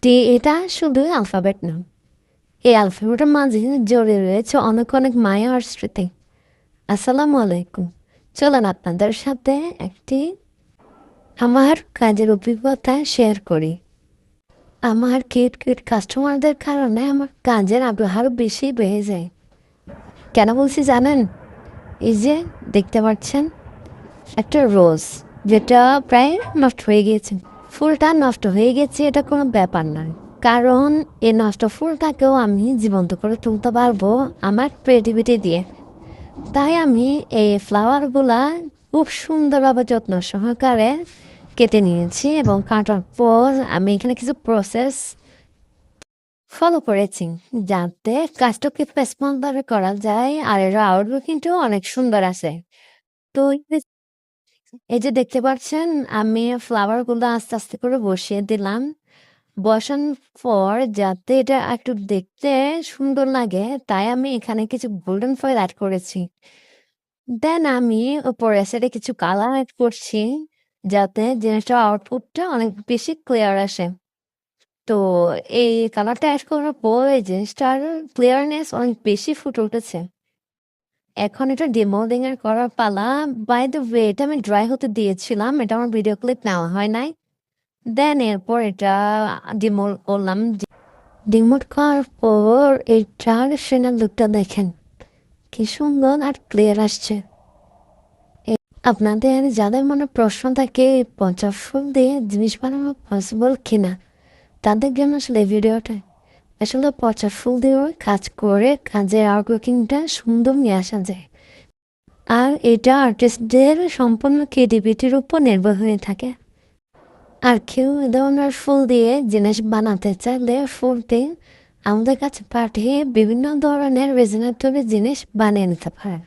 টি এটা শুধু অ্যালফাবেট না, এই অ্যালফাবেটের মাঝে জড়িয়ে রয়েছে অনেক অনেক মায়া আর স্মৃতি। আসসালামু আলাইকুম। চলুন আপনাদের সাথে একটি আমার কাজের অভিজ্ঞতা শেয়ার করি। আমার কিট কিট কাস্টমারদের কারণে আমার কাজের আগ্রহ আরও বেশি বেড়ে যায়। কেন বলছি জানেন? এই যে দেখতে পাচ্ছেন একটা রোজ, যেটা প্রায় নষ্ট হয়ে গিয়েছে। ফুলটা নষ্ট হয়ে গেছে, এটা কোনো ব্যাপার নয়, কারণ এই নষ্ট ফুলটাকেও আমি জীবন্ত করে তুলতে পারবো আমার ক্রিয়েটিভিটি দিয়ে। তাই আমি এই ফ্লাওয়ারগুলা খুব সুন্দরভাবে যত্ন সহকারে কেটে নিয়েছি এবং কাটার পর আমি এখানে কিছু প্রসেস ফলো করেছি যাতে কাজটাকে স্পেসভাবে করা যায়, আর এর আউটলুক কিন্তু অনেক সুন্দর আছে। তো এই যে দেখতে পাচ্ছেন আমি ফ্লাওয়ারগুলো আস্তে আস্তে করে বসিয়ে দিলাম। বসানোর পর যাতে এটা একটু দেখতে সুন্দর লাগে, তাই আমি এখানে কিছু গোল্ডেন ফয়েল অ্যাড করেছি। দেন আমি উপরে সেটা কিছু কালার অ্যাড করছি যাতে জিনিসটার আউটপুটটা অনেক বেশি ক্লিয়ার আসে। তো এই কালারটা অ্যাড করার পর এই জিনিসটার ক্লিয়ারনেস অনেক বেশি ফুটে উঠেছে। এখন এটা ডিমোল্ডিং এর করার পালা। বাই দ্য ওয়ে, এটা আমি ড্রাই হতে দিয়েছিলাম, এটা আমার ভিডিও ক্লিপ নেওয়া হয় নাই। দেন এরপর এটা ডিমোল্ড করলাম। ডিমোল্ড করার পর এটার সেনার লুকটা দেখেন কি সুন্দর আর ক্লিয়ার আসছে। আপনাদের যাদের মনে প্রশ্ন থাকে পচা ফুল দিয়ে জিনিস বানানো পসিবল কিনা, তাদের জন্য আসলে এই ভিডিওটা। আসলে পচা ফুল দিয়েও কাজ করে কাজের আউটলুকিংটা সুন্দর নিয়ে আসা যায়। আর এটা আর্টিস্টদের সম্পূর্ণ ক্রিয়েটিভিটির উপর নির্ভর হয়ে থাকে। আর কেউ এ ধরনের ফুল দিয়ে জিনিস বানাতে চাইলে ফুলটি আমাদের কাছে পাঠিয়ে বিভিন্ন ধরনের রেজনেটরি জিনিস বানিয়ে নিতে পারে।